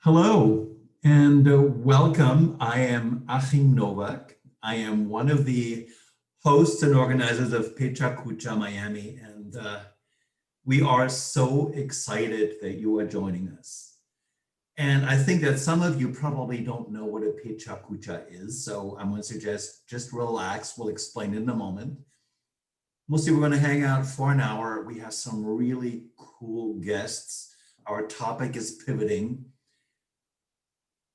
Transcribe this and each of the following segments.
Hello and welcome. I am Achim Novak. I am one of the hosts and organizers of Pechakucha Miami, and we are so excited that you are joining us. And I think that some of you probably don't know what a Pechakucha is, so I'm going to suggest just relax. We'll explain it in a moment. Mostly we're going to hang out for an hour. We have some really cool guests. Our topic is pivoting.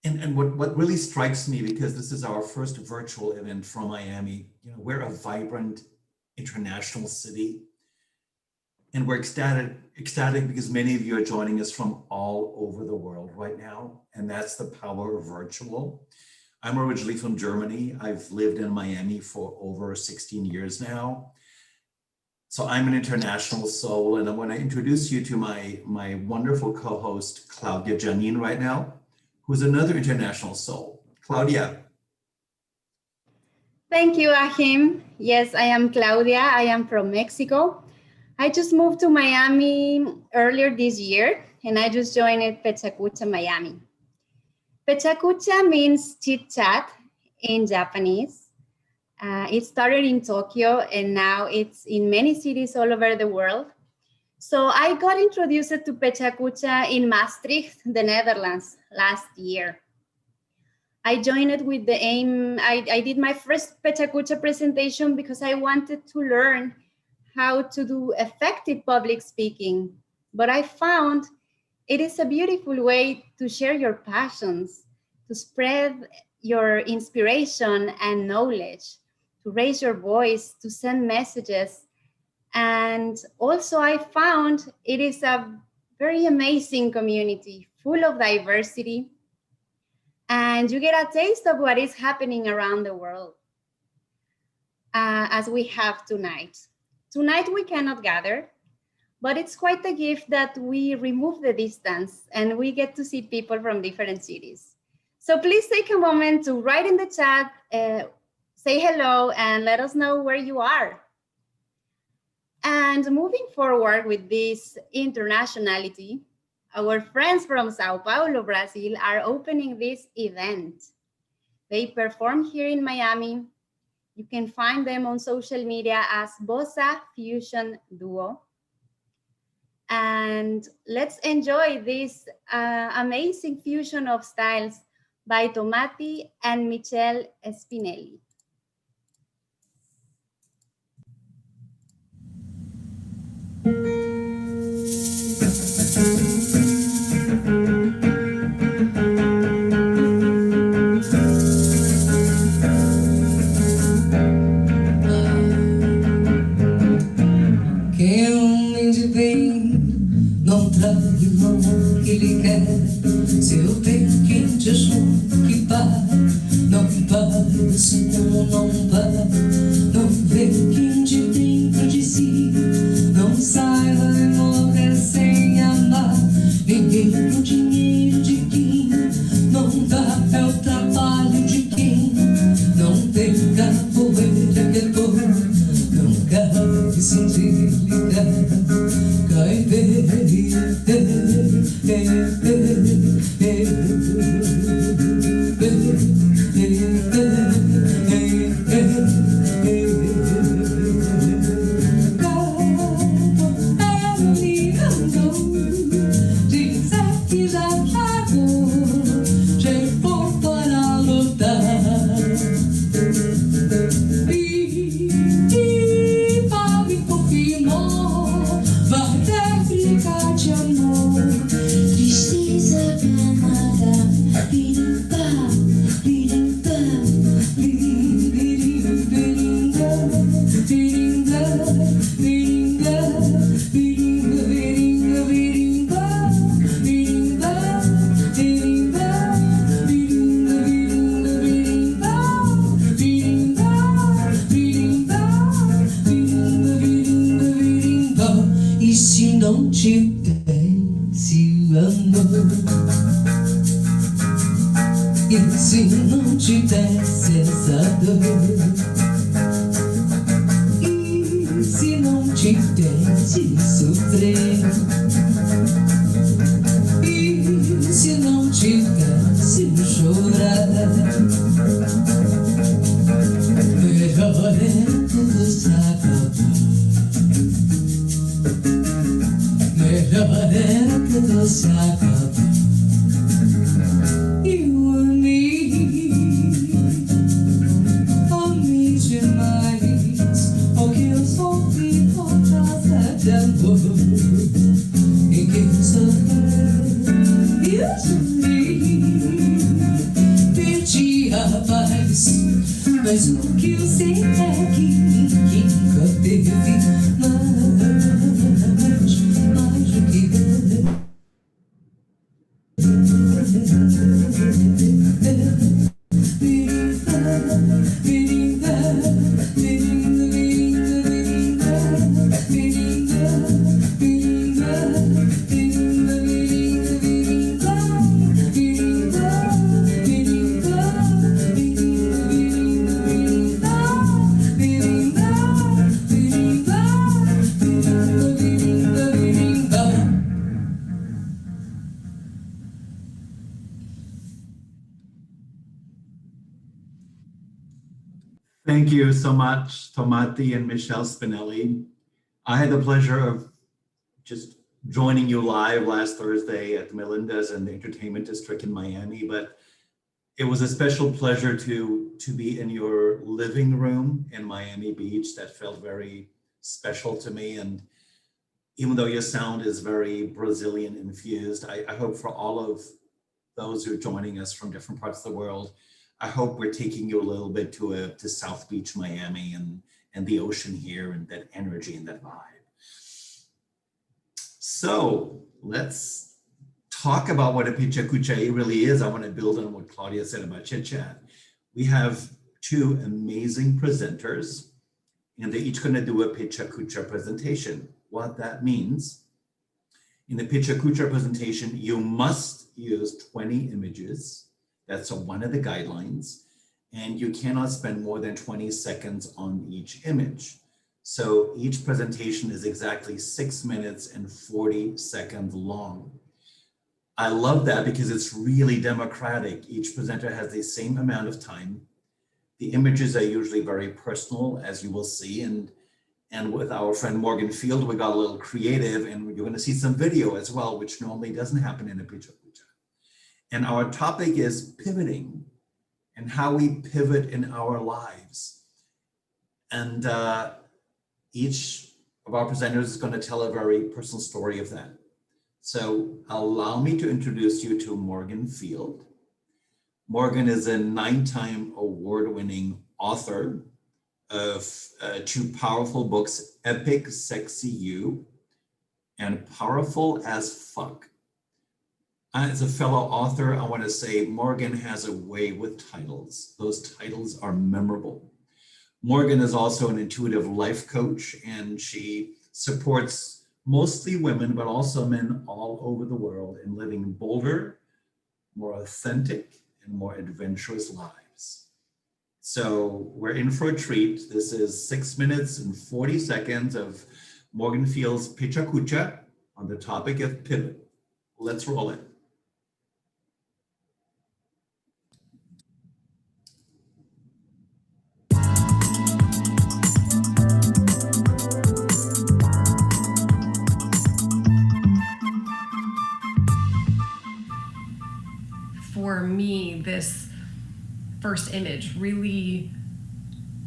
And what really strikes me, because this is our first virtual event from Miami, we're a vibrant international city. And we're ecstatic because many of you are joining us from all over the world right now. And that's the power of virtual. I'm originally from Germany. I've lived in Miami for over 16 years now. So I'm an international soul, and I want to introduce you to my wonderful co-host, Claudia Janine, right now, who's another international soul. Claudia. Thank you, Achim. Yes, I am Claudia. I am from Mexico. I just moved to Miami earlier this year, and I just joined Pechakucha Miami. Pechakucha means chit-chat in Japanese. It started in Tokyo, and now it's in many cities all over the world. So I got introduced to Pechakucha in Maastricht, the Netherlands, last year. I joined it with the aim, I did my first Pechakucha presentation because I wanted to learn how to do effective public speaking. But I found it is a beautiful way to share your passions, to spread your inspiration and knowledge, to raise your voice, to send messages. And also I found it is a very amazing community, full of diversity. And you get a taste of what is happening around the world, as we have tonight. Tonight we cannot gather, but it's quite a gift that we remove the distance and we get to see people from different cities. So please take a moment to write in the chat, say hello, and let us know where you are. And moving forward with this internationality, our friends from Sao Paulo, Brazil are opening this event. They perform here in Miami. You can find them on social media as Bossa Fusion Duo. And let's enjoy this amazing fusion of styles by Tomati and Michelle Spinelli. Quem homem de bem não trai o amor que ele quer. Seu bem quente é junto que vai, não vai assim como não vai. Não vê quem de dentro de si não saiba e morrer sem amar. Ninguém pro dinheiro de quem não dá, é o trabalho de quem não tem capoeira que é bom. Não cabe sem desligar, cai E se não te desse essa dor, e se não te desse sofrer, e se não te se acabar. You and me, amei demais. O que eu sofri por causa de amor. E quem souber, eu sofri, perdi a paz. Mas o que eu sei é que ninguém nunca teve mais do que eu. Thank you so much, Tomati and Michelle Spinelli. I had the pleasure of just joining you live last Thursday at Melinda's in the Entertainment District in Miami, but it was a special pleasure to be in your living room in Miami Beach. That felt very special to me. And even though your sound is very Brazilian infused, I hope for all of those who are joining us from different parts of the world, I hope we're taking you a little bit to South Beach, Miami, and the ocean here, and that energy and that vibe. So let's talk about what a Pechakucha really is. I want to build on what Claudia said about Chit Chat. We have two amazing presenters, and they're each going to do a Pechakucha presentation. What that means, in the Pechakucha presentation, you must use 20 images. That's one of the guidelines, and you cannot spend more than 20 seconds on each image. So each presentation is exactly 6 minutes and 40 seconds long. I love that because it's really democratic. Each presenter has the same amount of time. The images are usually very personal, as you will see, and with our friend Morgan Field, we got a little creative, and you're going to see some video as well, which normally doesn't happen in a Pechakucha. And our topic is pivoting and how we pivot in our lives. And each of our presenters is going to tell a very personal story of that. So allow me to introduce you to Morgan Field. Morgan is a 9-time award-winning author of 2 powerful books, Epic Sexy You and Powerful as Fuck. As a fellow author, I want to say Morgan has a way with titles. Those titles are memorable. Morgan is also an intuitive life coach, and she supports mostly women, but also men all over the world in living bolder, more authentic, and more adventurous lives. So we're in for a treat. This is 6 minutes and 40 seconds of Morgan Field's Pechakucha on the topic of pivot. Let's roll it. For me, this first image really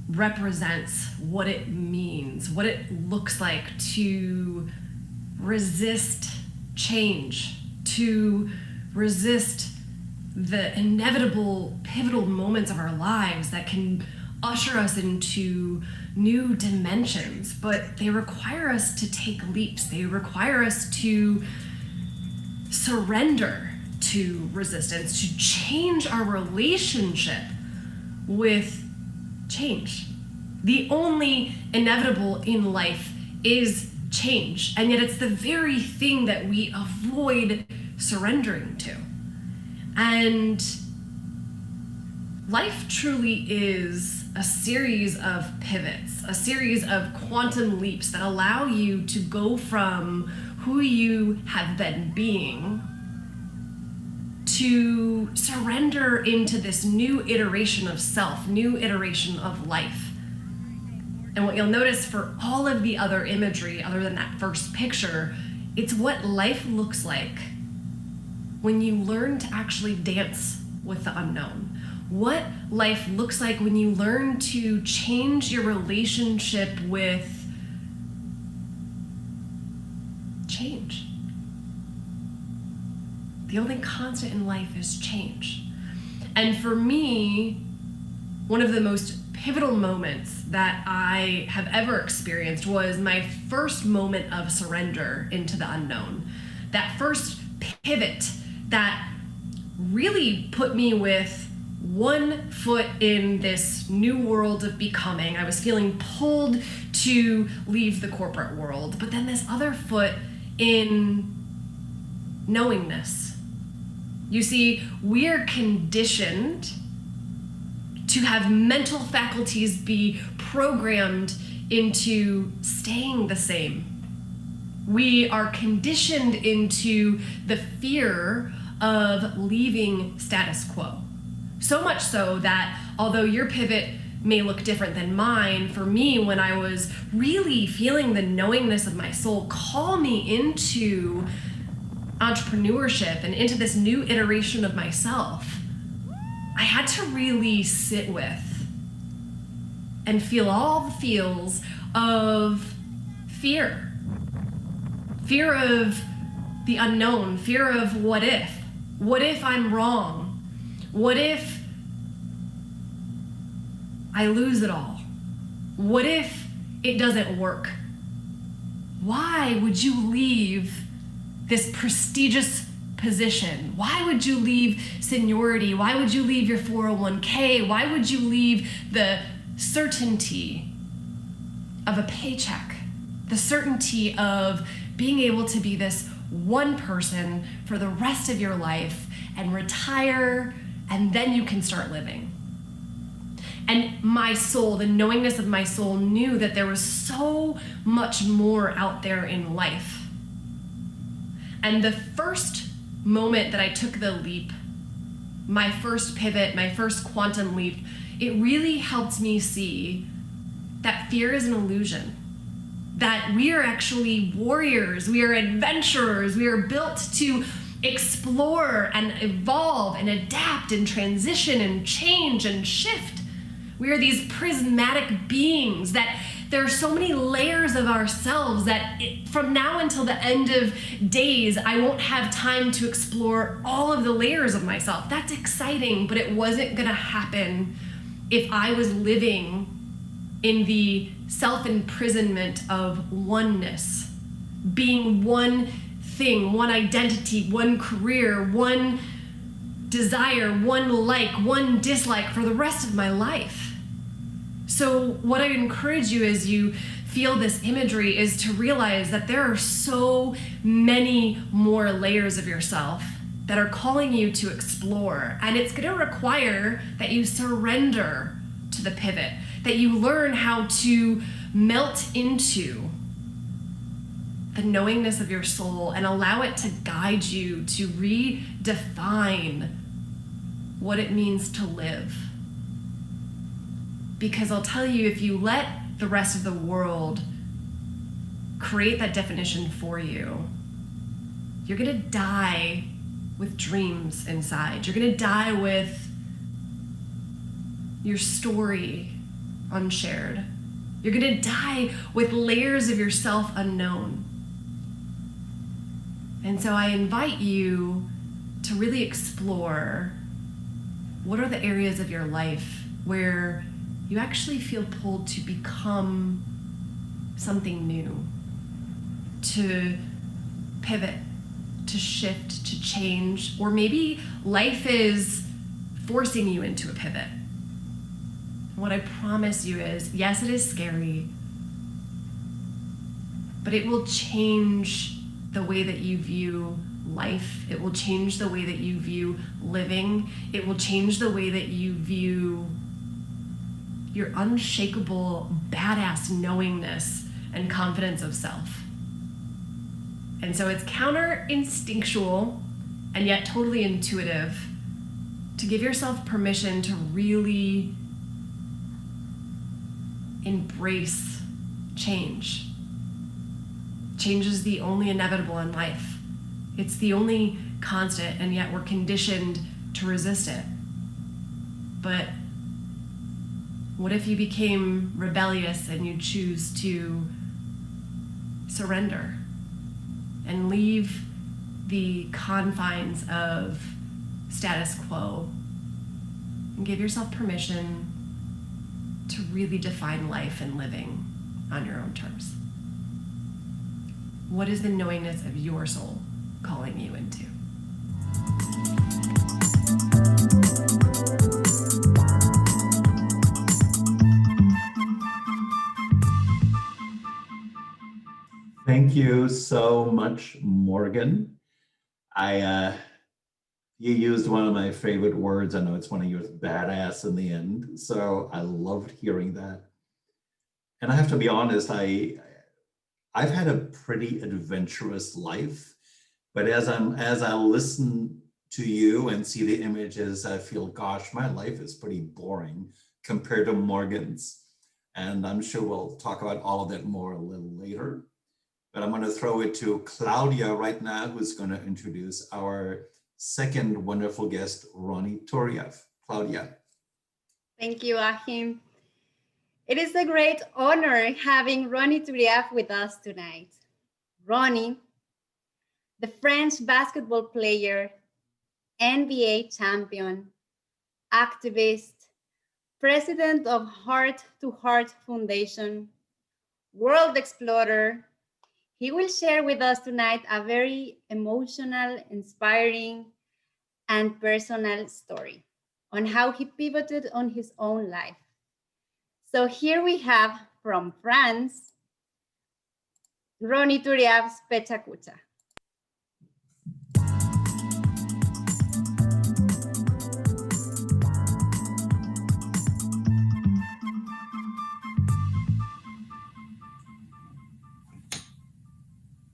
represents what it means, what it looks like to resist change, to resist the inevitable pivotal moments of our lives that can usher us into new dimensions, but they require us to take leaps. They require us to surrender to resistance, to change our relationship with change. The only inevitable in life is change, and yet it's the very thing that we avoid surrendering to. And life truly is a series of pivots, a series of quantum leaps that allow you to go from who you have been being to surrender into this new iteration of self, new iteration of life. And what you'll notice for all of the other imagery, other than that first picture, it's what life looks like when you learn to actually dance with the unknown. What life looks like when you learn to change your relationship with change. The only constant in life is change. And for me, one of the most pivotal moments that I have ever experienced was my first moment of surrender into the unknown. That first pivot that really put me with one foot in this new world of becoming. I was feeling pulled to leave the corporate world, but then this other foot in knowingness. You see, we're conditioned to have mental faculties be programmed into staying the same. We are conditioned into the fear of leaving status quo. So much so that although your pivot may look different than mine, for me, when I was really feeling the knowingness of my soul call me into entrepreneurship and into this new iteration of myself, I had to really sit with and feel all the feels of fear. Fear of the unknown, fear of what if? What if I'm wrong? What if I lose it all? What if it doesn't work? Why would you leave this prestigious position? Why would you leave seniority? Why would you leave your 401k? Why would you leave the certainty of a paycheck? The certainty of being able to be this one person for the rest of your life and retire, and then you can start living. And my soul, the knowingness of my soul, knew that there was so much more out there in life. And the first moment that I took the leap, my first pivot, my first quantum leap, it really helped me see that fear is an illusion. That we are actually warriors, we are adventurers, we are built to explore and evolve and adapt and transition and change and shift. We are these prismatic beings that there are so many layers of ourselves that from now until the end of days, I won't have time to explore all of the layers of myself. That's exciting, but it wasn't gonna happen if I was living in the self-imprisonment of oneness, being one thing, one identity, one career, one desire, one like, one dislike for the rest of my life. So what I encourage you as you feel this imagery is to realize that there are so many more layers of yourself that are calling you to explore. And it's gonna require that you surrender to the pivot, that you learn how to melt into the knowingness of your soul and allow it to guide you to redefine what it means to live. Because I'll tell you, if you let the rest of the world create that definition for you, you're gonna die with dreams inside. You're gonna die with your story unshared. You're gonna die with layers of yourself unknown. And so I invite you to really explore what are the areas of your life where you actually feel pulled to become something new, to pivot, to shift, to change, or maybe life is forcing you into a pivot. What I promise you is, yes, it is scary, but it will change the way that you view life. It will change the way that you view living. It will change the way that you view your unshakable, badass knowingness and confidence of self. And so it's counter-instinctual and yet totally intuitive to give yourself permission to really embrace change. Change is the only inevitable in life. It's the only constant, and yet we're conditioned to resist it. But what if you became rebellious and you choose to surrender and leave the confines of status quo and give yourself permission to really define life and living on your own terms? What is the knowingness of your soul calling you into? Thank you so much, Morgan. You used one of my favorite words. I know it's one of yours, badass, in the end. So I loved hearing that. And I have to be honest, I've had a pretty adventurous life, but as I listen to you and see the images, I feel, gosh, my life is pretty boring compared to Morgan's. And I'm sure we'll talk about all of that more a little later. But I'm going to throw it to Claudia right now, who's going to introduce our second wonderful guest, Ronny Turiaf. Claudia. Thank you, Achim. It is a great honor having Ronny Turiaf with us tonight. Ronny, the French basketball player, NBA champion, activist, president of Heart to Heart Foundation, world explorer. He will share with us tonight a very emotional, inspiring, and personal story on how he pivoted on his own life. So here we have, from France, Ronny Turiaf's Pechakucha.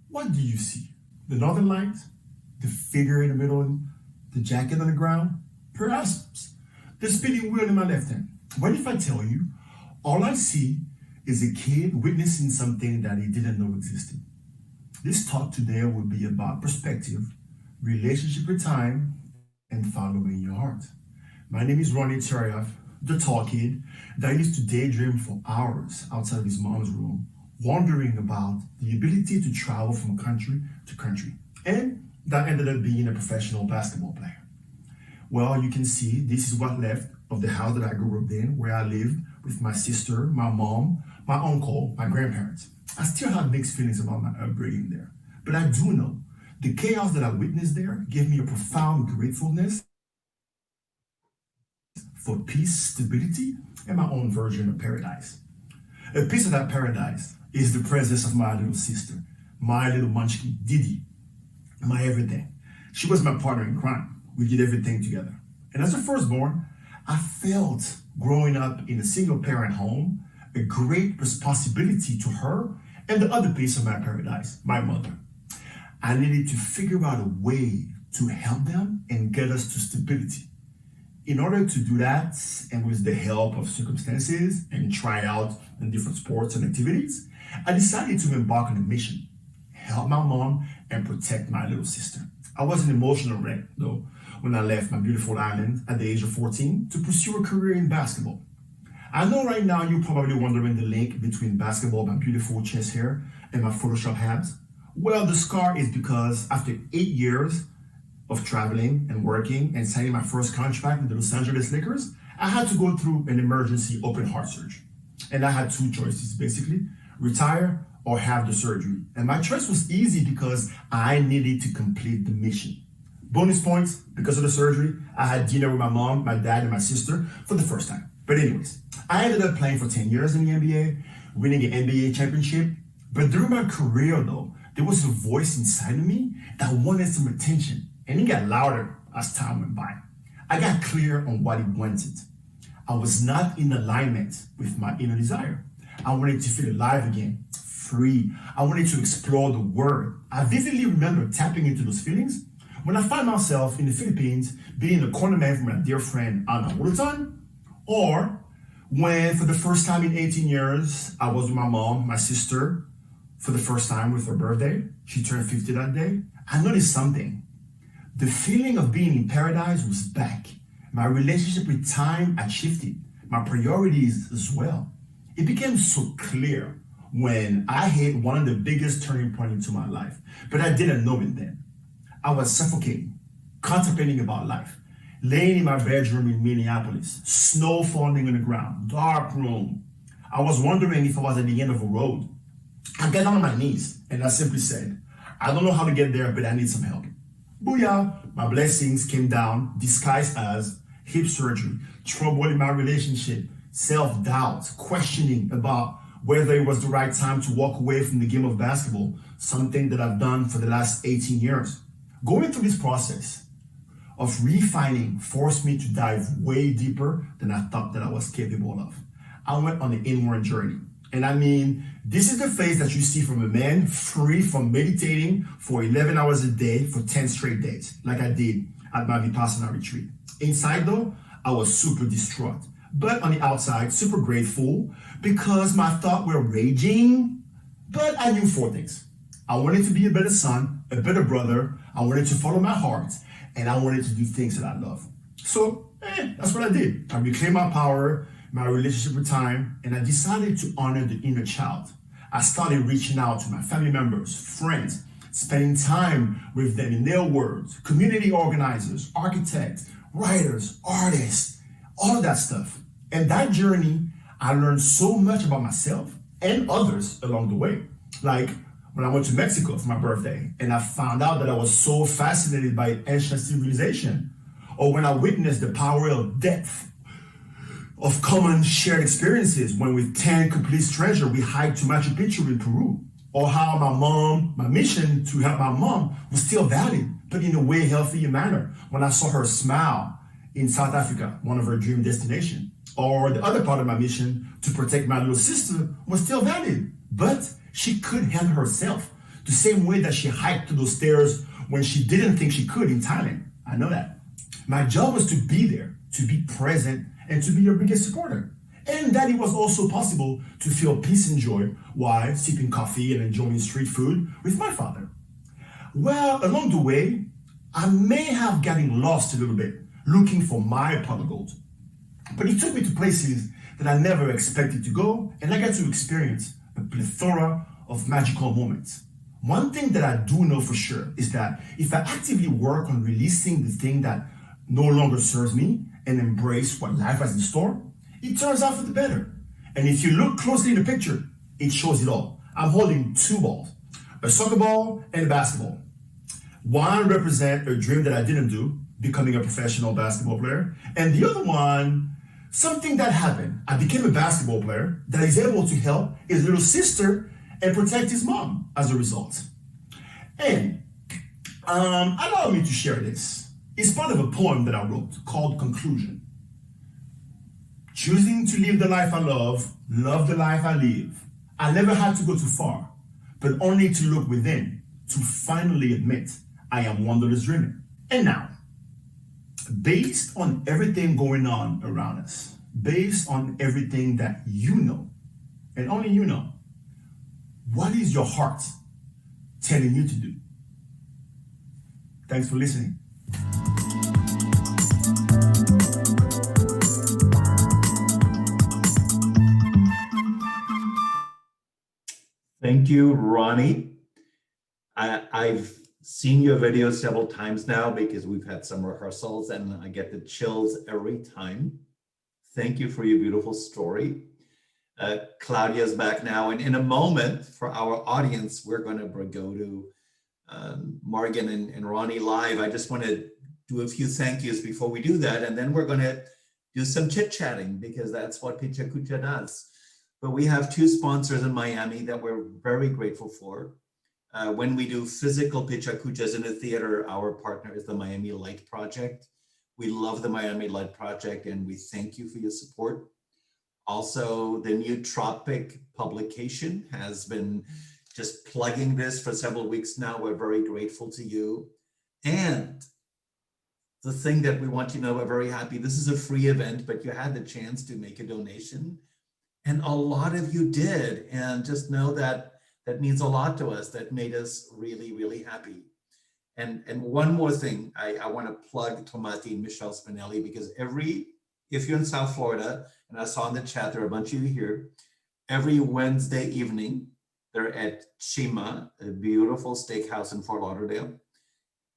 What do you see? The northern lights? The figure in the middle? The jacket on the ground? Perhaps the spinning wheel in my left hand. What if I tell you, all I see is a kid witnessing something that he didn't know existed? This talk today will be about perspective, relationship with time, and following your heart. My name is Ronny Turiaf, the tall kid that used to daydream for hours outside of his mom's room, wondering about the ability to travel from country to country, and that ended up being a professional basketball player. Well, you can see this is what left of the house that I grew up in, where I lived with my sister, my mom, my uncle, my grandparents. I still have mixed feelings about my upbringing there, but I do know the chaos that I witnessed there gave me a profound gratefulness for peace, stability, and my own version of paradise. A piece of that paradise is the presence of my little sister, my little munchkin, Didi, my everything. She was my partner in crime. We did everything together. And as a firstborn, I felt growing up in a single parent home a great responsibility to her and the other piece of my paradise, my mother. I needed to figure out a way to help them and get us to stability. In order to do that, and with the help of circumstances and try out in different sports and activities, I decided to embark on a mission, help my mom and protect my little sister. I was an emotional wreck, though, when I left my beautiful island at the age of 14 to pursue a career in basketball. I know right now you're probably wondering the link between basketball, my beautiful chest hair, and my Photoshop abs. Well, the scar is because after 8 years of traveling and working and signing my first contract with the Los Angeles Lakers, I had to go through an emergency open heart surgery. And I had two choices, basically, retire or have the surgery. And my choice was easy because I needed to complete the mission. Bonus points, because of the surgery, I had dinner with my mom, my dad, and my sister for the first time. But anyways, I ended up playing for 10 years in the NBA, winning an NBA championship. But during my career, though, there was a voice inside of me that wanted some attention. And it got louder as time went by. I got clear on what it wanted. I was not in alignment with my inner desire. I wanted to feel alive again, free. I wanted to explore the world. I vividly remember tapping into those feelings when I found myself in the Philippines being a corner man for my dear friend Anna Wulaton, or when for the first time in 18 years, I was with my mom, my sister, for the first time with her birthday. She turned 50 that day. I noticed something. The feeling of being in paradise was back. My relationship with time had shifted, my priorities as well. It became so clear when I hit one of the biggest turning points into my life, but I didn't know it then. I was suffocating, contemplating about life, laying in my bedroom in Minneapolis, snow falling on the ground, dark room. I was wondering if I was at the end of a road. I got on my knees and I simply said, I don't know how to get there, but I need some help. Booyah! My blessings came down, disguised as hip surgery, trouble in my relationship, self-doubt, questioning about whether it was the right time to walk away from the game of basketball, something that I've done for the last 18 years. Going through this process of refining forced me to dive way deeper than I thought that I was capable of. I went on an inward journey. And I mean, this is the face that you see from a man free from meditating for 11 hours a day for 10 straight days, like I did at my Vipassana retreat. Inside though, I was super distraught, but on the outside, super grateful because my thoughts were raging. But I knew 4 things. I wanted to be a better son, a better brother. I wanted to follow my heart, and I wanted to do things that I love. So that's what I did. I reclaimed my power, my relationship with time, and I decided to honor the inner child. I started reaching out to my family members, friends, spending time with them in their words, community organizers, architects, writers, artists, all of that stuff. And that journey, I learned so much about myself and others along the way. Like when I went to Mexico for my birthday and I found out that I was so fascinated by ancient civilization, or when I witnessed the power of depth of common shared experiences when with 10 complete strangers we hiked to Machu Picchu in Peru, or how my mission to help my mom was still valid, but in a way healthier manner when I saw her smile in South Africa, one of her dream destinations. Or the other part of my mission to protect my little sister was still valid, but she could handle herself the same way that she hiked to those stairs when she didn't think she could in Thailand. I know that. My job was to be there, to be present, and to be your biggest supporter. And that it was also possible to feel peace and joy while sipping coffee and enjoying street food with my father. Well, along the way, I may have gotten lost a little bit, looking for my pot of gold. But it took me to places that I never expected to go, and I got to experience a plethora of magical moments. One thing that I do know for sure is that if I actively work on releasing the thing that no longer serves me and embrace what life has in store, it turns out for the better. And if you look closely in the picture, it shows it all. I'm holding 2 balls, a soccer ball and a basketball. One represents a dream that I didn't do, becoming a professional basketball player, and the other one, something that happened. I became a basketball player that is able to help his little sister and protect his mom as a result. And allow me to share this. It's part of a poem that I wrote called Conclusion. Choosing to live the life I love the life I live. I never had to go too far, but only to look within to finally admit I am wondrous dreaming. And now, based on everything going on around us, based on everything that you know, and only you know, what is your heart telling you to do? Thanks for listening. Thank you, Ronny. I've seen your videos several times now because we've had some rehearsals and I get the chills every time. Thank you for your beautiful story. Claudia's back now, and in a moment for our audience, we're going to go to Morgan and Ronny live. I just want to do a few thank yous before we do that, and then we're going to do some chit-chatting because that's what Pechakucha does. But we have 2 sponsors in Miami that we're very grateful for. When we do physical Pechakuchas in a theater, our partner is the Miami Light Project. We love the Miami Light Project and we thank you for your support. Also, the New Tropic publication has been just plugging this for several weeks now. We're very grateful to you. And the thing that we want you to know, we're very happy. This is a free event, but you had the chance to make a donation. And a lot of you did. And just know that that means a lot to us. That made us really, really happy. And one more thing, I want to plug Tomati Michelle Spinelli, because if you're in South Florida, and I saw in the chat, there are a bunch of you here, every Wednesday evening, they're at Chima, a beautiful steakhouse in Fort Lauderdale.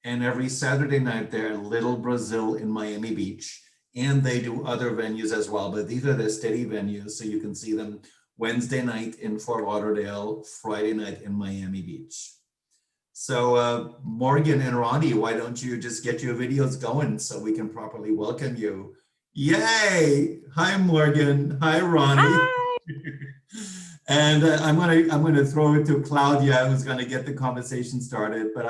And every Saturday night, they're at Little Brazil in Miami Beach. And they do other venues as well, but these are the steady venues. So you can see them Wednesday night in Fort Lauderdale, Friday night in Miami Beach. So Morgan and Ronnie, why don't you just get your videos going so we can properly welcome you? Yay! Hi, Morgan. Hi, Ronnie. Hi. And I'm gonna throw it to Claudia, who's gonna get the conversation started. But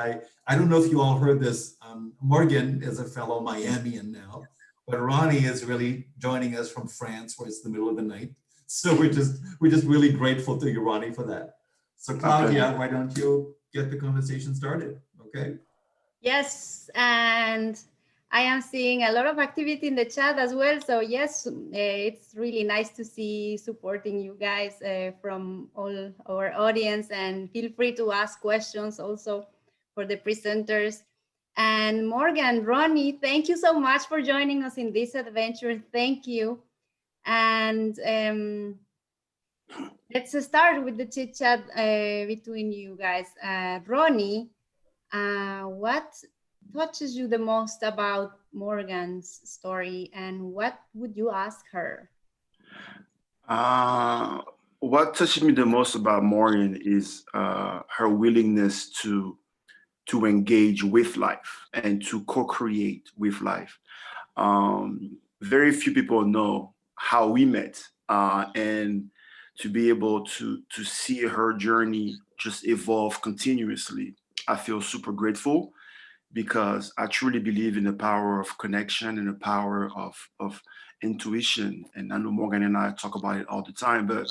I don't know if you all heard this. Morgan is a fellow Miamian now, but Ronnie is really joining us from France, where it's the middle of the night. So we're just really grateful to you, Ronnie, for that. So Claudia, why don't you get the conversation started? Okay. Yes, and I am seeing a lot of activity in the chat as well. So yes, it's really nice to see supporting you guys from all our audience, and feel free to ask questions also for the presenters. And Morgan, Ronnie, thank you so much for joining us in this adventure. Thank you. And let's start with the chit chat between you guys. Ronnie, what touches you the most about Morgan's story, and what would you ask her? What touches me the most about Morgan is her willingness to engage with life and to co-create with life. Very few people know how we met, and to be able to see her journey just evolve continuously, I feel super grateful, because I truly believe in the power of connection and the power of intuition. And I know Morgan and I talk about it all the time, but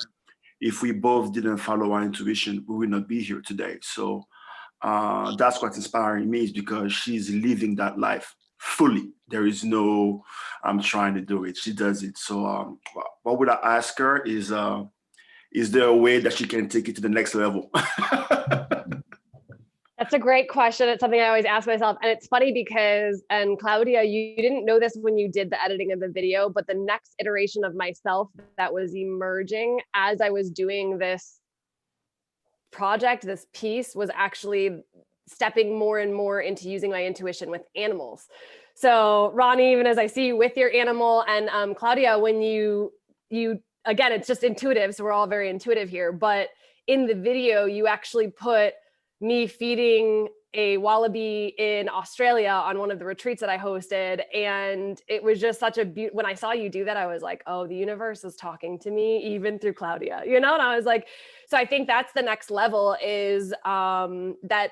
if we both didn't follow our intuition, we would not be here today. So that's what's inspiring me, is because she's living that life fully. There is no, I'm trying to do it. She does it. So what would I ask her is there a way that she can take it to the next level? That's a great question. It's something I always ask myself. And it's funny because, and Claudia, you didn't know this when you did the editing of the video, but the next iteration of myself that was emerging as I was doing this project, this piece, was actually stepping more and more into using my intuition with animals. So Ronnie, even as I see you with your animal, and Claudia, when you again, it's just intuitive. So we're all very intuitive here, but in the video, you actually put me feeding a wallaby in Australia on one of the retreats that I hosted. And it was just such a when I saw you do that, I was like, oh, the universe is talking to me even through Claudia, you know? And I was like, so I think that's the next level, is that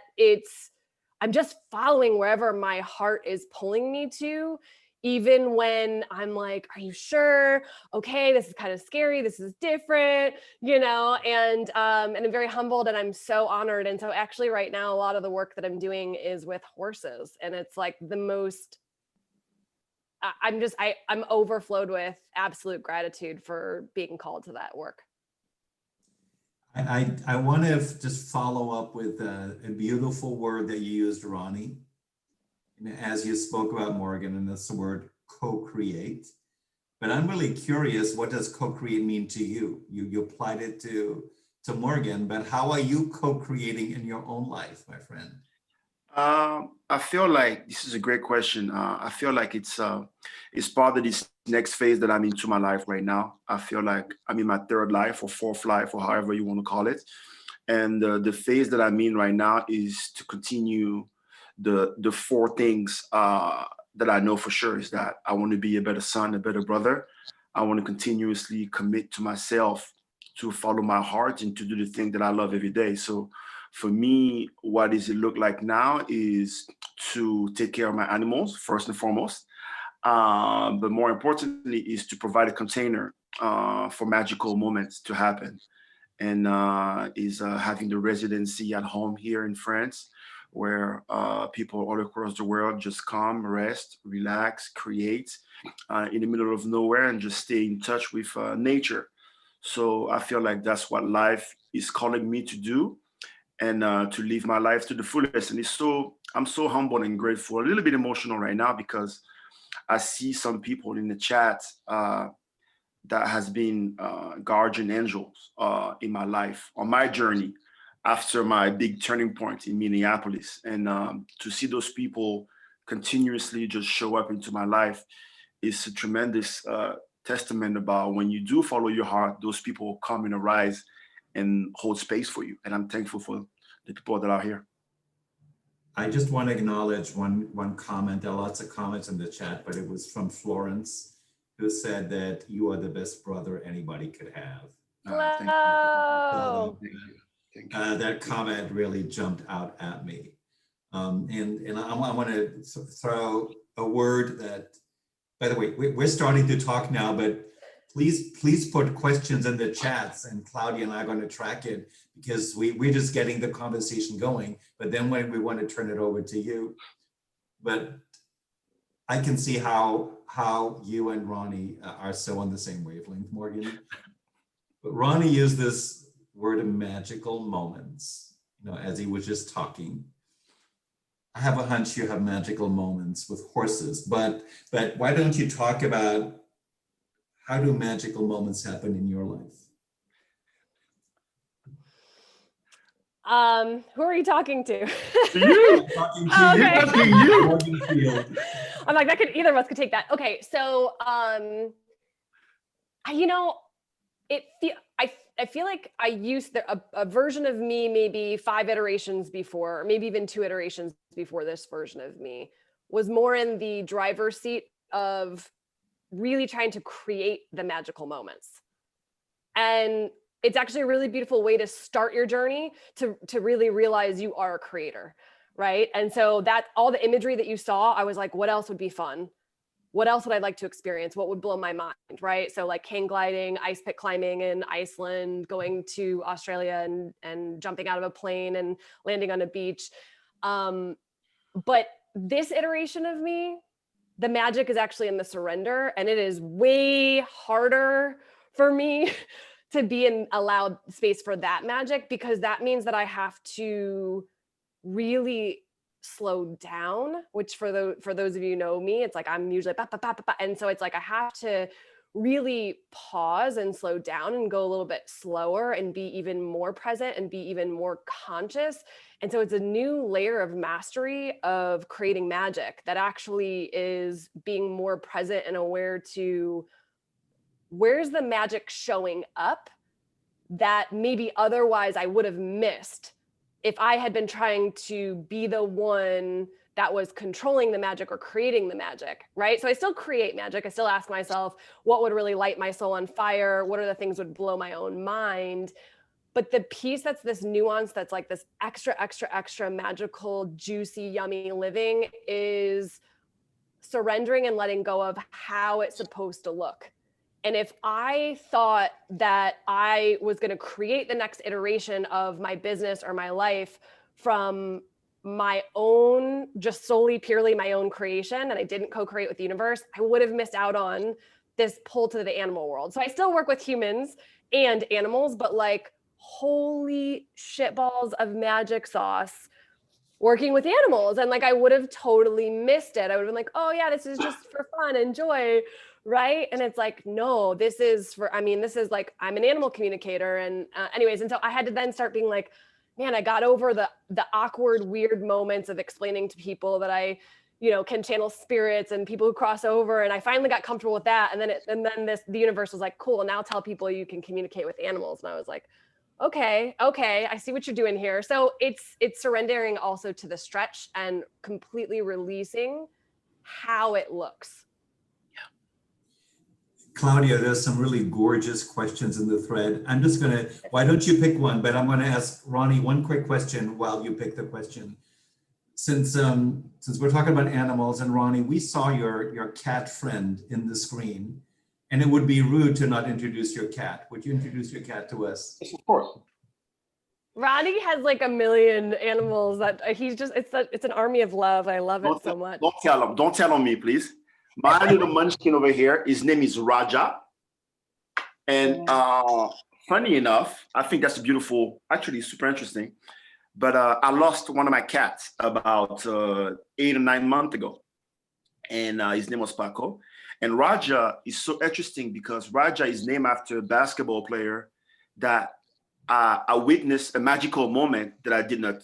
I'm just following wherever my heart is pulling me to, even when I'm like, are you sure? Okay, this is kind of scary. This is different, you know, and I'm very humbled, and I'm so honored. And so actually right now, a lot of the work that I'm doing is with horses, and it's like the most, I'm overflowed with absolute gratitude for being called to that work. I want to just follow up with a beautiful word that you used, Ronnie, as you spoke about Morgan, and that's the word co-create. But I'm really curious, what does co-create mean to you? You applied it to Morgan, but how are you co-creating in your own life, my friend? I feel like this is a great question. I feel like it's part of this next phase that I'm into my life right now. I feel like I'm in my third life or fourth life, or however you want to call it. And the phase that I'm in right now is to continue the four things that I know for sure, is that I want to be a better son, a better brother. I want to continuously commit to myself to follow my heart and to do the thing that I love every day. So for me, what does it look like now is to take care of my animals first and foremost. But more importantly is to provide a container for magical moments to happen. And is having the residency at home here in France, where people all across the world just come, rest, relax, create in the middle of nowhere, and just stay in touch with nature. So I feel like that's what life is calling me to do. and to live my life to the fullest. And I'm so humbled and grateful, a little bit emotional right now, because I see some people in the chat that has been guardian angels in my life, on my journey after my big turning point in Minneapolis. And to see those people continuously just show up into my life is a tremendous testament about when you do follow your heart, those people will come and arise and hold space for you. And I'm thankful for the people that are here. I just want to acknowledge one comment. There are lots of comments in the chat, but it was from Florence, who said that you are the best brother anybody could have. Hello. Thank you. That comment really jumped out at me. And I want to throw a word that, by the way, we're starting to talk now, but please put questions in the chats, and Claudia and I are going to track it, because we're just getting the conversation going. But then when we want to turn it over to you, but I can see how you and Ronny are so on the same wavelength, Morgan. But Ronny used this word of magical moments, as he was just talking. I have a hunch you have magical moments with horses, but why don't you talk about how do magical moments happen in your life? Who are you talking to? You. Talking to Oh, you. okay. Talking to you. Morgan Field. I'm like, either of us could take that. Okay, so I feel like I used a version of me maybe 5 iterations before, or maybe even 2 iterations before this version of me was more in the driver's seat of really trying to create the magical moments. And it's actually a really beautiful way to start your journey to really realize you are a creator, right? And so that all the imagery that you saw, I was like, what else would be fun? What else would I like to experience? What would blow my mind, right? So like hang gliding, ice pick climbing in Iceland, going to Australia and jumping out of a plane and landing on a beach. But this iteration of me, the magic is actually in the surrender, and it is way harder for me to be in allowed space for that magic, because that means that I have to really slow down, which for those of you who know me, it's like I'm usually bah, bah, bah, bah, bah. And so it's like I have to really pause and slow down and go a little bit slower and be even more present and be even more conscious. And so it's a new layer of mastery of creating magic that actually is being more present and aware to where's the magic showing up that maybe otherwise I would have missed if I had been trying to be the one that was controlling the magic or creating the magic, right? So I still create magic. I still ask myself, what would really light my soul on fire? What are the things that would blow my own mind? But the piece that's this nuance, that's like this extra, extra, extra magical, juicy, yummy living is surrendering and letting go of how it's supposed to look. And if I thought that I was going to create the next iteration of my business or my life from my own, just solely, purely my own creation, and I didn't co-create with the universe, I would have missed out on this pull to the animal world. So I still work with humans and animals, but like holy shitballs of magic sauce working with animals. And like, I would have totally missed it. I would have been like, oh yeah, this is just for fun and joy. Right. And it's like, no, this is like, I'm an animal communicator. And anyways, and so I had to then start being like, man, I got over the awkward, weird moments of explaining to people that I, can channel spirits and people who cross over. And I finally got comfortable with that. And then the universe was like, cool, now tell people you can communicate with animals. And I was like, okay, I see what you're doing here. So it's surrendering also to the stretch and completely releasing how it looks. Claudia, there's some really gorgeous questions in the thread. I'm just gonna, why don't you pick one? But I'm gonna ask Ronny one quick question while you pick the question. Since we're talking about animals, and Ronny, we saw your cat friend in the screen, and it would be rude to not introduce your cat. Would you introduce your cat to us? Yes, of course. Ronny has like a million animals that it's an army of love. I love it so much. Don't tell on me, please. My little munchkin over here, his name is Raja. And funny enough, I think that's beautiful, actually super interesting. But I lost one of my cats about 8 or 9 months ago. And his name was Paco. And Raja is so interesting because Raja is named after a basketball player that I witnessed a magical moment that I did not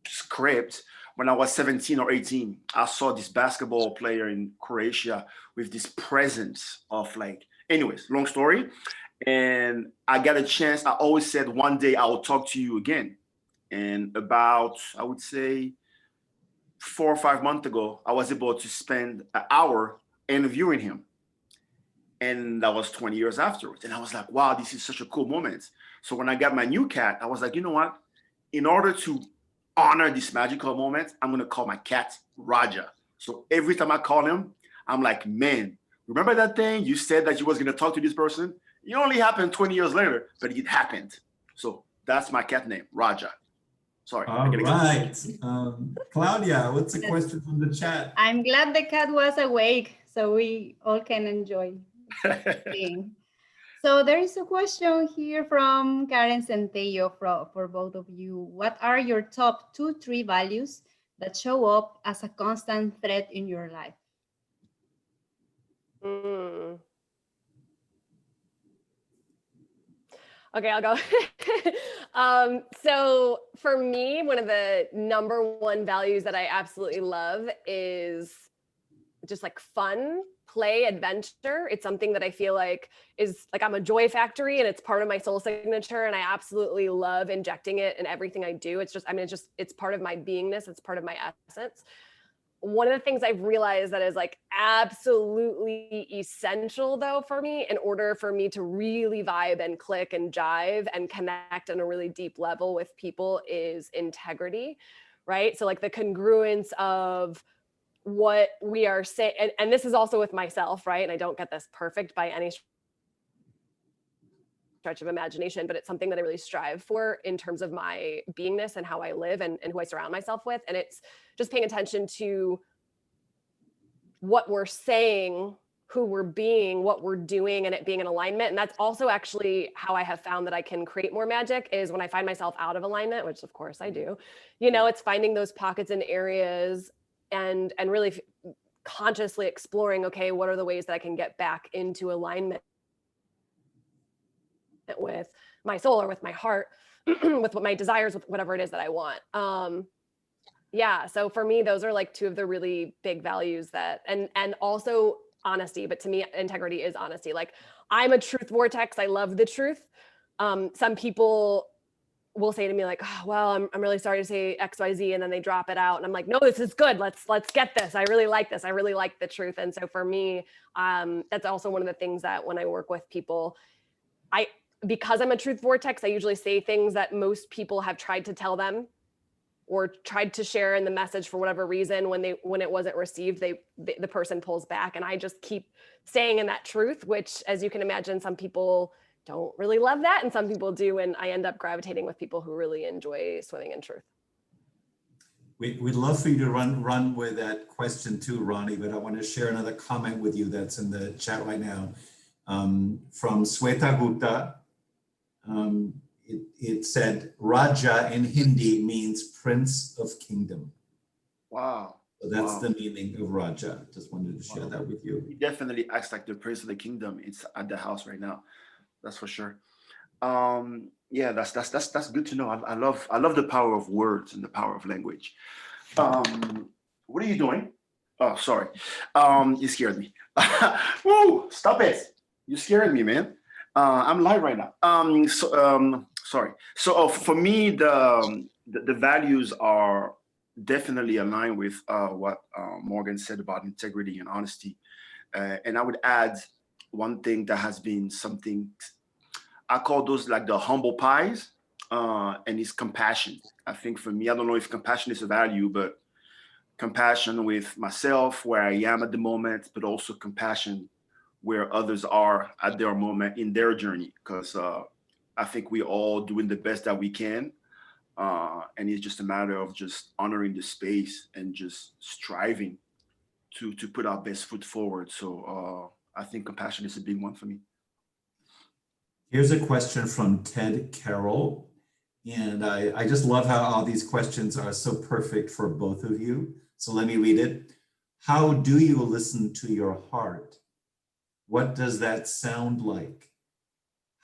script. When I was 17 or 18, I saw this basketball player in Croatia with this presence of like, anyways, long story. And I got a chance. I always said one day I will talk to you again. And about, I would say, 4 or 5 months ago, I was able to spend an hour interviewing him. And that was 20 years afterwards. And I was like, wow, this is such a cool moment. So when I got my new cat, I was like, you know what? In order to honor this magical moment, I'm going to call my cat Raja. So every time I call him, I'm like, man, remember that thing you said that you was going to talk to this person? It only happened 20 years later, but it happened. So that's my cat name, Raja. Sorry. All right. Claudia, what's the question from the chat? I'm glad the cat was awake so we all can enjoy seeing. So there is a question here from Karen Centello for both of you. What are your top 2-3 values that show up as a constant thread in your life? Okay, I'll go. So for me, one of the #1 values that I absolutely love is just like fun, play, adventure. It's something that I feel like is like, I'm a joy factory and it's part of my soul signature. And I absolutely love injecting it in everything I do. It's just, I mean, it's part of my beingness. It's part of my essence. One of the things I've realized that is like absolutely essential though for me, in order for me to really vibe and click and jive and connect on a really deep level with people, is integrity, right? So like the congruence of what we are saying, and this is also with myself, right? And I don't get this perfect by any stretch of imagination, but it's something that I really strive for in terms of my beingness and how I live and who I surround myself with. And it's just paying attention to what we're saying, who we're being, what we're doing, and it being in alignment. And that's also actually how I have found that I can create more magic, is when I find myself out of alignment, which of course I do, you know, it's finding those pockets and areas and really consciously exploring, okay, what are the ways that I can get back into alignment with my soul or with my heart, with what my desires, with whatever it is that I want. Yeah. So for me, those are like 2 of the really big values that, and also honesty, but to me, integrity is honesty. Like, I'm a truth vortex. I love the truth. Some people will say to me like, oh, well, I'm really sorry to say XYZ. And then they drop it out. And I'm like, no, this is good. Let's get this. I really like this. I really like the truth. And so for me, that's also one of the things that when I work with people, because I'm a truth vortex, I usually say things that most people have tried to tell them or tried to share in the message for whatever reason. When it wasn't received, the person pulls back, and I just keep staying in that truth, which, as you can imagine, some people don't really love that and some people do. And I end up gravitating with people who really enjoy swimming in truth. We'd love for you to run with that question too, Ronnie, but I want to share another comment with you that's in the chat right now. From Sweta Gupta. It said Raja in Hindi means Prince of Kingdom. Wow. So that's the meaning of Raja. Just wanted to share that with you. He definitely acts like the Prince of the Kingdom. It's at the house right now. That's for sure. Yeah, that's good to know. I love the power of words and the power of language. What are you doing? Oh, sorry. You scared me. Woo, stop it. You scared me, man. I'm live right now. Sorry. So for me, the values are definitely aligned with what Morgan said about integrity and honesty. And I would add one thing that has been something, I call those like the humble pies, and it's compassion. I think for me, I don't know if compassion is a value, but compassion with myself, where I am at the moment, but also compassion where others are at their moment in their journey. Because I think we're all doing the best that we can. And it's just a matter of just honoring the space and just striving to put our best foot forward. So I think compassion is a big one for me. Here's a question from Ted Carroll. And I just love how all these questions are so perfect for both of you. So let me read it. How do you listen to your heart? What does that sound like?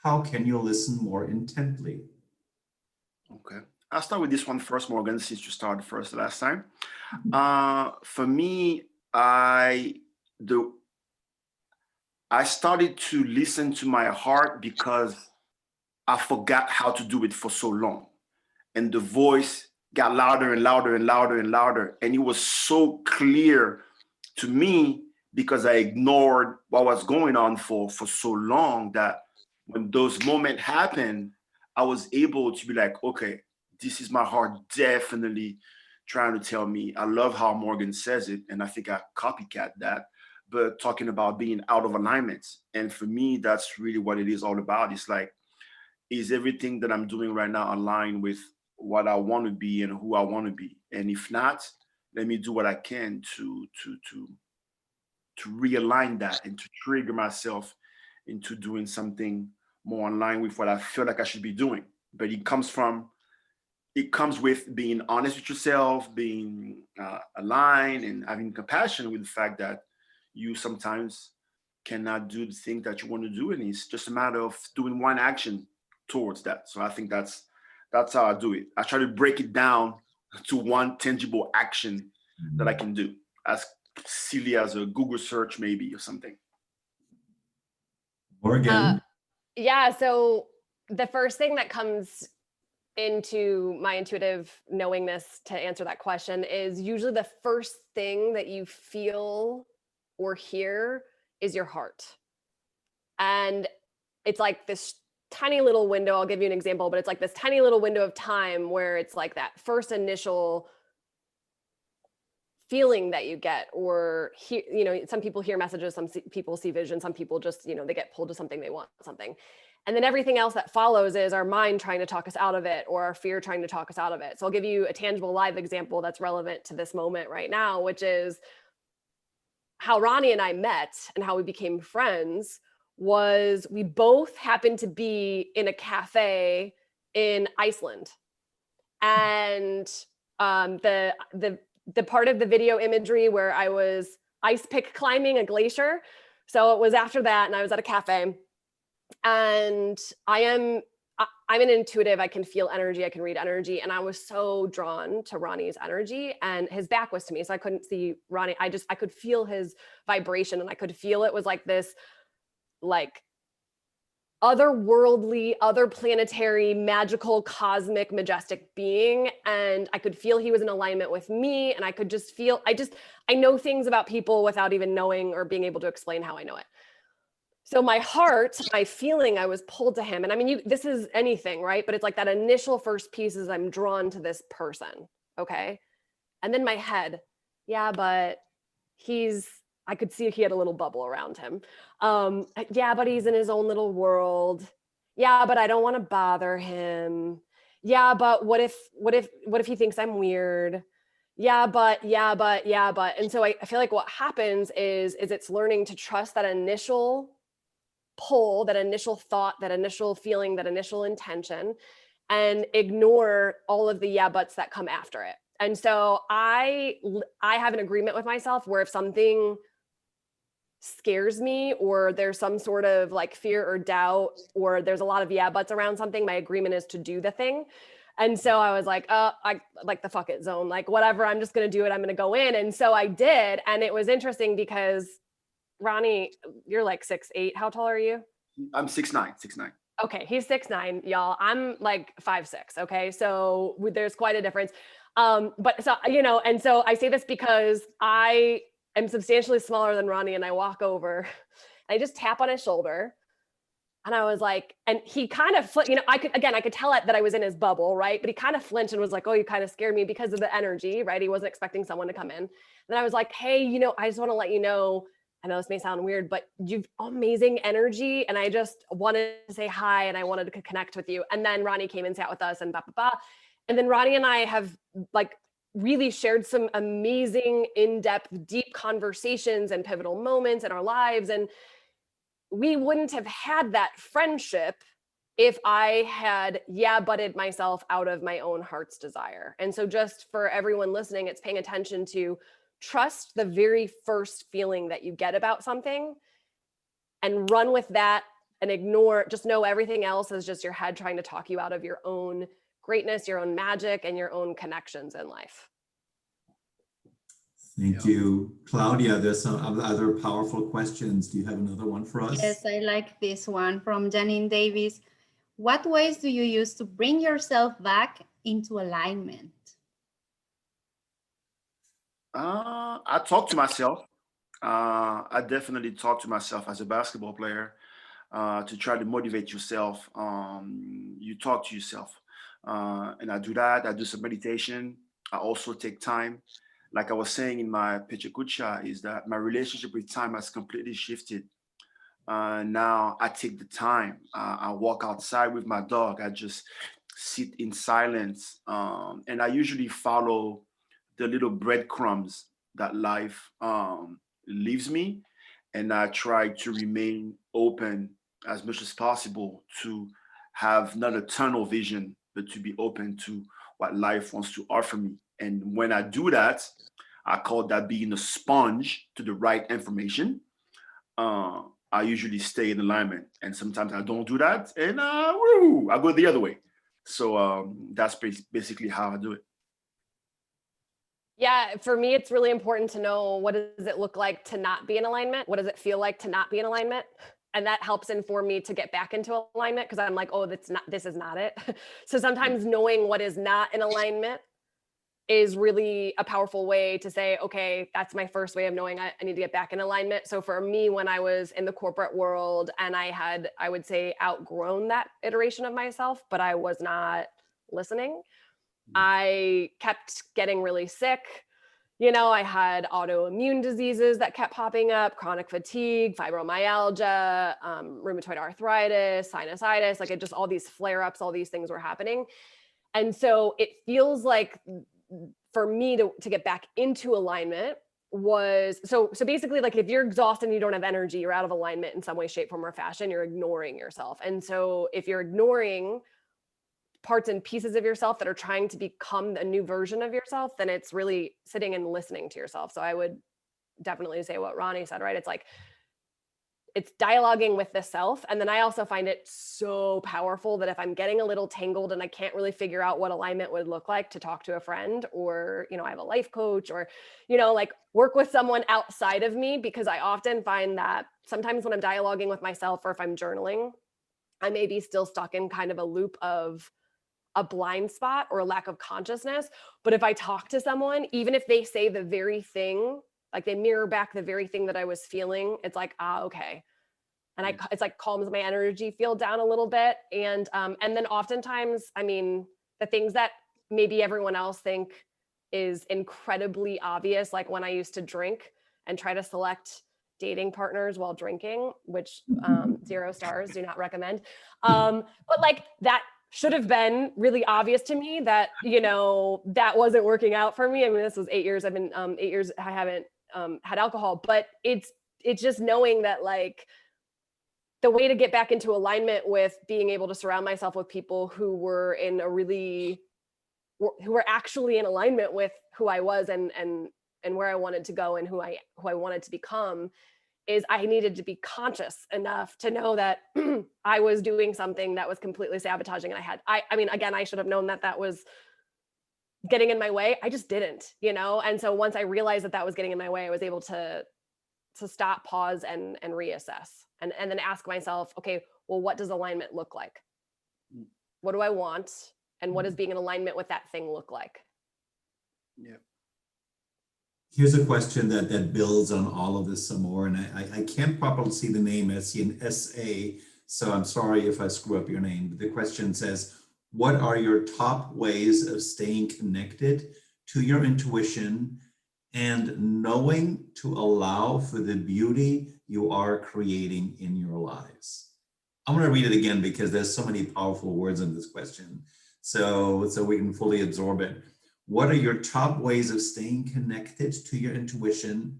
How can you listen more intently? Okay. I'll start with this one first, Morgan, since you started first last time. For me, I started to listen to my heart because I forgot how to do it for so long. And the voice got louder and louder and louder and louder. And it was so clear to me because I ignored what was going on for so long that when those moments happened, I was able to be like, okay, this is my heart definitely trying to tell me. I love how Morgan says it, and I think I copycat that, but talking about being out of alignment. And for me, that's really what it is all about. It's like, is everything that I'm doing right now aligned with what I want to be and who I want to be? And if not, let me do what I can to realign that and to trigger myself into doing something more in line with what I feel like I should be doing. But it comes with being honest with yourself, being aligned, and having compassion with the fact that you sometimes cannot do the thing that you want to do, and it's just a matter of doing one action towards that. So I think that's how I do it. I try to break it down to one tangible action that I can do, as silly as a Google search maybe or something. Morgan. Yeah, so the first thing that comes into my intuitive knowingness to answer that question is usually the first thing that you feel or hear is your heart. And it's like this tiny little window. I'll give you an example, but it's like this tiny little window of time where it's like that first initial feeling that you get, or some people hear messages, some people see vision, some people just, they get pulled to something, they want something. And then everything else that follows is our mind trying to talk us out of it, or our fear trying to talk us out of it. So I'll give you a tangible live example that's relevant to this moment right now, which is how Ronny and I met and how we became friends. Was we both happened to be in a cafe in Iceland, and the part of the video imagery where I was ice pick climbing a glacier. So it was after that, and I was at a cafe, and I'm an intuitive. I can feel energy. I can read energy. And I was so drawn to Ronny's energy, and his back was to me. So I couldn't see Ronny. I could feel his vibration, and I could feel it was like this, like otherworldly, other planetary, magical, cosmic, majestic being. And I could feel he was in alignment with me. And I could just feel, I know things about people without even knowing or being able to explain how I know it. So my heart, my feeling, I was pulled to him. And I mean, this is anything, right? But it's like that initial first piece is I'm drawn to this person. Okay. And then my head, yeah, but I could see he had a little bubble around him. Yeah, but he's in his own little world. Yeah, but I don't want to bother him. Yeah, but what if he thinks I'm weird? Yeah, but. And so I feel like what happens is it's learning to trust that initial pull, that initial thought, that initial feeling, that initial intention, and ignore all of the yeah buts that come after it. And so I have an agreement with myself where if something scares me, or there's some sort of like fear or doubt, or there's a lot of yeah buts around something, my agreement is to do the thing. And so I was like, I like the fuck it zone, like whatever, I'm just going to do it. I'm going to go in. And so I did. And it was interesting because Ronny, you're like 6'8". How tall are you? I'm 6'9". Okay. He's 6'9", y'all. I'm like 5'6". Okay. So there's quite a difference. But so, and so I say this because I am substantially smaller than Ronny, and I walk over and I just tap on his shoulder, and I was like, and he kind of, I could tell that I was in his bubble, right? But he kind of flinched and was like, oh, you kind of scared me because of the energy, right? He wasn't expecting someone to come in. And then I was like, hey, I just want to let you know, I know this may sound weird, but you've amazing energy, and I just wanted to say hi, and I wanted to connect with you. And then Ronny came and sat with us, and blah, blah, blah. And then Ronny and I have like really shared some amazing, in-depth, deep conversations and pivotal moments in our lives. And we wouldn't have had that friendship if I had butted myself out of my own heart's desire. And so just for everyone listening, it's paying attention to trust the very first feeling that you get about something and run with that and ignore, just know everything else is just your head trying to talk you out of your own greatness, your own magic, and your own connections in life. Thank you. Claudia, there's some other powerful questions. Do you have another one for us? Yes, I like this one from Janine Davis. What ways do you use to bring yourself back into alignment? I talk to myself. I definitely talk to myself as a basketball player to try to motivate yourself. You talk to yourself. And I do that. I do some meditation. I also take time. Like I was saying in my Pechakucha, is that my relationship with time has completely shifted. Now I take the time. I walk outside with my dog. I just sit in silence. And I usually follow the little breadcrumbs that life leaves me. And I try to remain open as much as possible to have not a tunnel vision, but to be open to what life wants to offer me. And when I do that, I call that being a sponge to the right information. I usually stay in alignment, and sometimes I don't do that, and I go the other way. So that's basically how I do it. Yeah, for me, it's really important to know, what does it look like to not be in alignment? What does it feel like to not be in alignment? And that helps inform me to get back into alignment, because I'm like, oh, this is not it. So sometimes knowing what is not in alignment is really a powerful way to say, okay, that's my first way of knowing I need to get back in alignment. So for me, when I was in the corporate world and I would say, outgrown that iteration of myself, but I was not listening, I kept getting really sick. You know, I had autoimmune diseases that kept popping up, chronic fatigue, fibromyalgia, rheumatoid arthritis, sinusitis, like just all these flare-ups, all these things were happening. And so it feels like, for me to get back into alignment was, so basically, like, if you're exhausted and you don't have energy, you're out of alignment in some way, shape, form, or fashion, you're ignoring yourself. And so if you're ignoring parts and pieces of yourself that are trying to become a new version of yourself, then it's really sitting and listening to yourself. So I would definitely say what Ronny said, right? It's like, it's dialoguing with the self. And then I also find it so powerful that if I'm getting a little tangled and I can't really figure out what alignment would look like, to talk to a friend, or, I have a life coach, or, like, work with someone outside of me, because I often find that sometimes when I'm dialoguing with myself, or if I'm journaling, I may be still stuck in kind of a loop of a blind spot or a lack of consciousness. But if I talk to someone, even if they say the very thing, like they mirror back the very thing that I was feeling, it's like, okay. And it's like calms my energy field down a little bit. And then oftentimes, the things that maybe everyone else think is incredibly obvious, like when I used to drink and try to select dating partners while drinking, which 0 stars, do not recommend. But like, that should have been really obvious to me that, that wasn't working out for me. This was 8 years. I've been 8 years, I haven't had alcohol, but it's just knowing that, like, the way to get back into alignment with being able to surround myself with people who were who were actually in alignment with who I was and where I wanted to go and who I wanted to become, is I needed to be conscious enough to know that I was doing something that was completely sabotaging. And again, I should have known that was getting in my way. I just didn't, And so once I realized that was getting in my way, I was able to stop, pause, and reassess. And then ask myself, okay, well, what does alignment look like? What do I want? And what does being in alignment with that thing look like? Yeah. Here's a question that builds on all of this some more. And I can't properly see the name. I see an SA. So I'm sorry if I screw up your name. But the question says, what are your top ways of staying connected to your intuition and knowing to allow for the beauty you are creating in your lives? I'm going to read it again because there's so many powerful words in this question. So we can fully absorb it. What are your top ways of staying connected to your intuition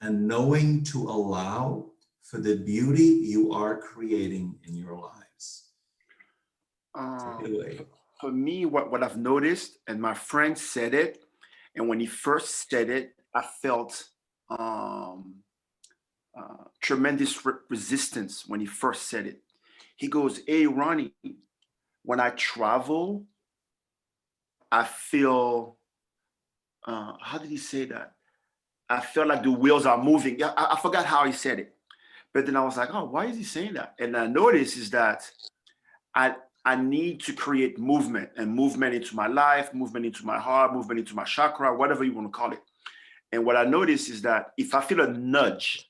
and knowing to allow for the beauty you are creating in your lives? Take it away. For me, what I've noticed, and my friend said it, and when he first said it, I felt tremendous resistance when he first said it. He goes, "Hey, Ronnie, when I travel, I feel," how did he say that? "I feel like the wheels are moving." Yeah, I forgot how he said it. But then I was like, "Oh, why is he saying that?" And I noticed is that I need to create movement, and movement into my life, movement into my heart, movement into my chakra, whatever you want to call it. And what I noticed is that if I feel a nudge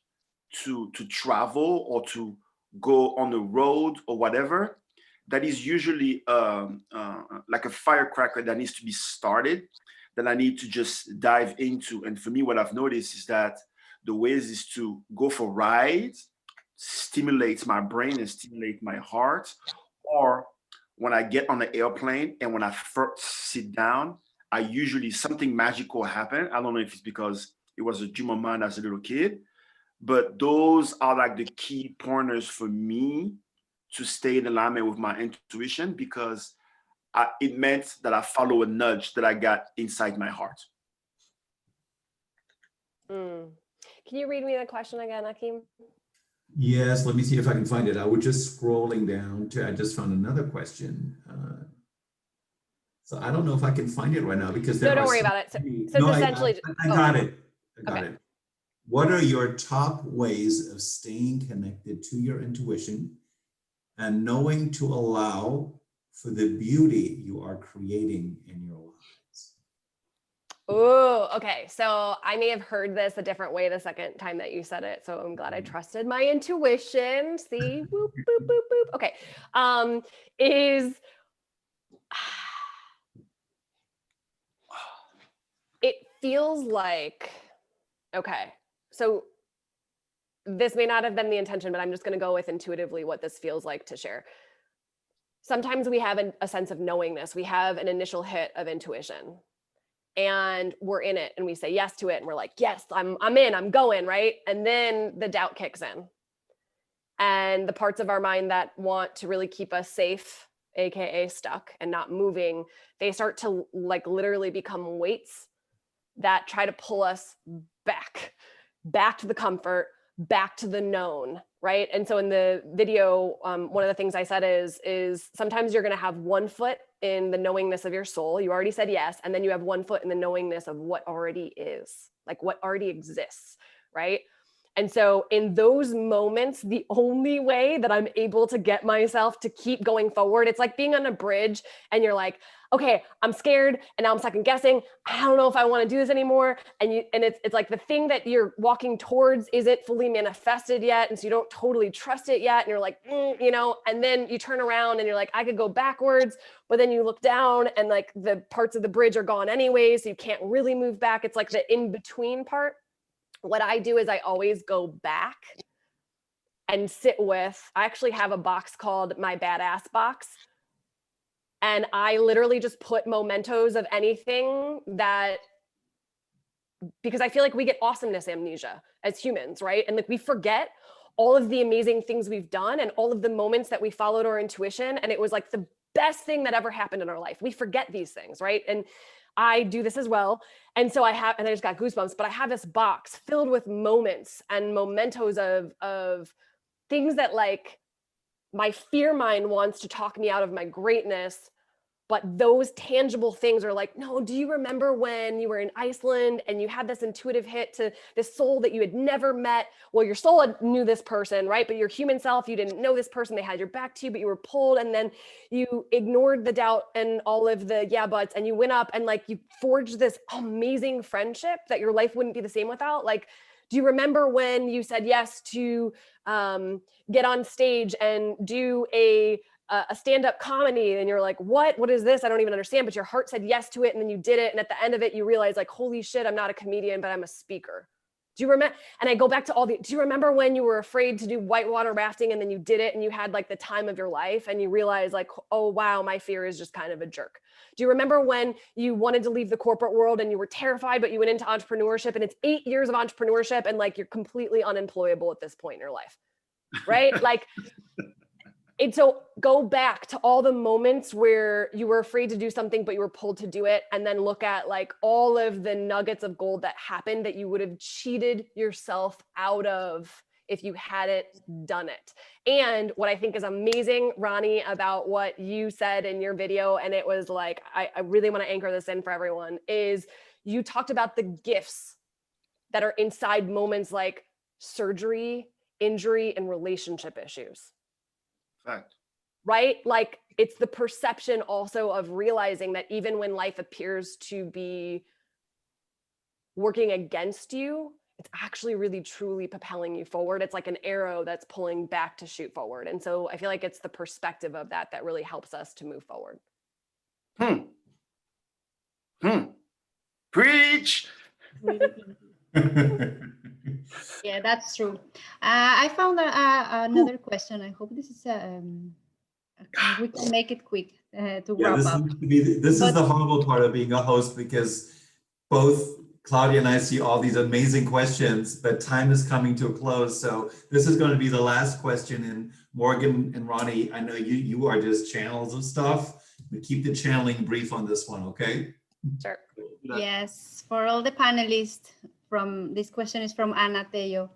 to travel or to go on the road or whatever, that is usually like a firecracker that needs to be started, that I need to just dive into. And for me, what I've noticed is that the ways is to go for rides, stimulates my brain and stimulate my heart, or when I get on the airplane and when I first sit down, I usually something magical happen. I don't know if it's because it was a dream of mine as a little kid, but those are like the key pointers for me to stay in alignment with my intuition, because it meant that I follow a nudge that I got inside my heart. Can you read me the question again, Akeem? Yes, let me see if I can find it. I was just scrolling down to, I just found another question. So I don't know if I can find it right now because there No, don't are worry so about it. So, many- so No, it's essentially, I got it. I got Okay. it. What are your top ways of staying connected to your intuition and knowing to allow for the beauty you are creating in your lives? oh, okay. So I may have heard this a different way the second time that you said it. So I'm glad I trusted my intuition. See, boop, boop, boop, boop. Okay. It feels like, okay. So this may not have been the intention, but I'm just going to go with intuitively what this feels like to share. Sometimes we have a sense of knowingness. We have an initial hit of intuition and we're in it and we say yes to it. And we're like, yes, I'm in, I'm going, right? And then the doubt kicks in. And the parts of our mind that want to really keep us safe, AKA stuck and not moving, they start to like literally become weights that try to pull us back to the comfort, back to the known, right? And so in the video, one of the things I said is sometimes you're going to have one foot in the knowingness of your soul. You already said yes. And then you have one foot in the knowingness of what already is, like what already exists, right? And so in those moments, the only way that I'm able to get myself to keep going forward, it's like being on a bridge and you're like, okay, I'm scared and now I'm second guessing. I don't know if I want to do this anymore. And it's like the thing that you're walking towards isn't fully manifested yet. And so you don't totally trust it yet. And you're like, and then you turn around and you're like, I could go backwards, but then you look down and like the parts of the bridge are gone anyway. So you can't really move back. It's like the in-between part. What I do is I always go back and sit with, I actually have a box called my badass box. And I literally just put mementos of anything that, because I feel like we get awesomeness amnesia as humans, right? And like we forget all of the amazing things we've done and all of the moments that we followed our intuition. And it was like the best thing that ever happened in our life. We forget these things, right? And I do this as well. And so I just got goosebumps, but I have this box filled with moments and mementos of things that like my fear mind wants to talk me out of my greatness. But those tangible things are like, no, do you remember when you were in Iceland and you had this intuitive hit to this soul that you had never met? Well, your soul knew this person, right? But your human self, you didn't know this person. They had your back to you, but you were pulled. And then you ignored the doubt and all of the yeah buts. And you went up and like you forged this amazing friendship that your life wouldn't be the same without. Like, do you remember when you said yes to get on stage and do a stand-up comedy and you're like, what is this? I don't even understand, but your heart said yes to it. And then you did it. And at the end of it, you realize like, holy shit, I'm not a comedian, but I'm a speaker. Do you remember? And I go back to do you remember when you were afraid to do whitewater rafting and then you did it and you had like the time of your life and you realize like, oh, wow, my fear is just kind of a jerk. Do you remember when you wanted to leave the corporate world and you were terrified, but you went into entrepreneurship and it's 8 years of entrepreneurship and like, you're completely unemployable at this point in your life, right? Like, And so go back to all the moments where you were afraid to do something, but you were pulled to do it. And then look at like all of the nuggets of gold that happened that you would have cheated yourself out of if you hadn't done it. And what I think is amazing, Ronny, about what you said in your video, and it was like, I really want to anchor this in for everyone, is you talked about the gifts that are inside moments like surgery, injury, and relationship issues. Fact. Right? Like it's the perception also of realizing that even when life appears to be working against you, it's actually really truly propelling you forward. It's like an arrow that's pulling back to shoot forward. And so I feel like it's the perspective of that that really helps us to move forward. Preach. Yeah, that's true. I found another question. I hope this is we can make it quick to wrap up. This is the horrible part of being a host, because both Claudia and I see all these amazing questions, but time is coming to a close. So this is going to be the last question. And Morgan and Ronny, I know you are just channels of stuff, but keep the channeling brief on this one, okay? Sure. Yes, for all the panelists, this question is from Ana Tello.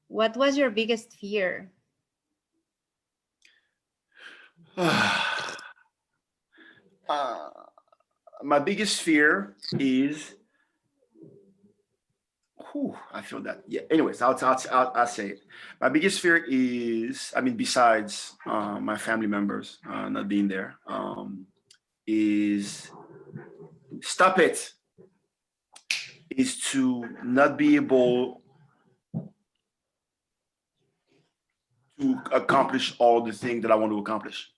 What was your biggest fear? My biggest fear is, I feel that. Yeah. Anyways, I'll say it. My biggest fear is, I mean, besides my family members not being there, is stop it. Is to not be able to accomplish all the things that I want to accomplish.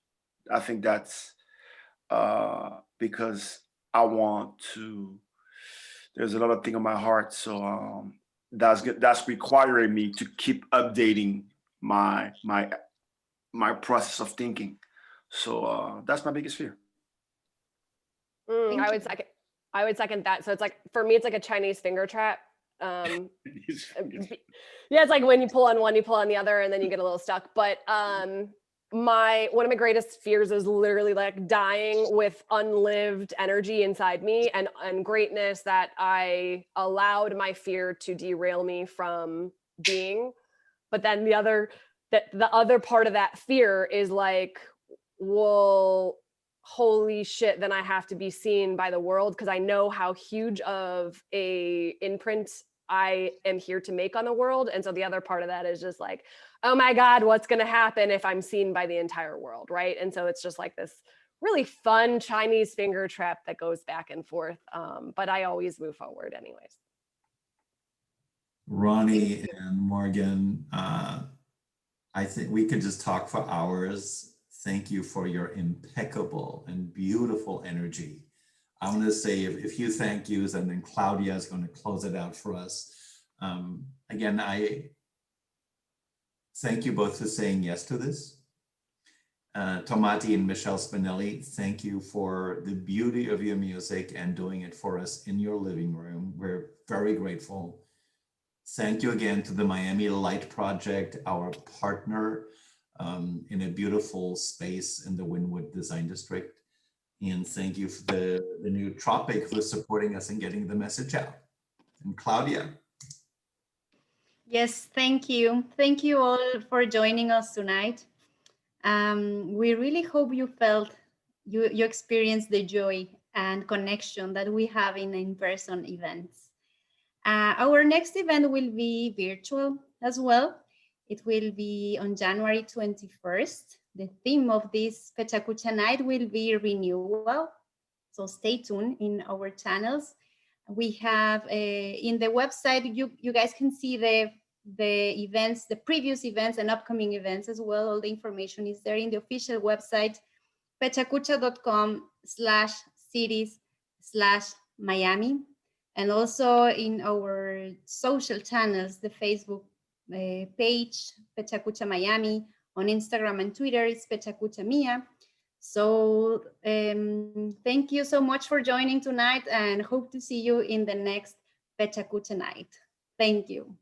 I think that's because I want to. There's a lot of things on my heart, so that's requiring me to keep updating my process of thinking. So that's my biggest fear. I would second that. So it's like, for me, it's like a Chinese finger trap. Yeah, it's like when you pull on one, you pull on the other, and then you get a little stuck. But one of my greatest fears is literally like dying with unlived energy inside me and greatness that I allowed my fear to derail me from being. But then the other part of that fear is like, well, holy shit, then I have to be seen by the world, because I know how huge of a imprint I am here to make on the world. And so the other part of that is just like, oh my God, what's going to happen if I'm seen by the entire world, right? And so it's just like this really fun Chinese finger trap that goes back and forth. But I always move forward anyways. Ronny and Morgan, I think we could just talk for hours. Thank you for your impeccable and beautiful energy. I want to say a few thank yous, and then Claudia is going to close it out for us. Again, I thank you both for saying yes to this. Tomati and Michelle Spinelli, thank you for the beauty of your music and doing it for us in your living room. We're very grateful. Thank you again to the Miami Light Project, our partner in a beautiful space in the Wynwood Design District. And thank you for the new Tropic for supporting us and getting the message out. And Claudia. Yes, thank you. Thank you all for joining us tonight. We really hope you experienced the joy and connection that we have in in-person events. Our next event will be virtual as well. It will be on January 21st. The theme of this Pechakucha night will be renewal. So stay tuned in our channels. We have in the website, you guys can see the events, the previous events and upcoming events as well. All the information is there in the official website, pechakucha.com/cities/Miami. And also in our social channels, the Facebook page, Pechakucha Miami. On Instagram and Twitter, it's Pechakucha Mia. So thank you so much for joining tonight, and hope to see you in the next Pechakucha night. Thank you.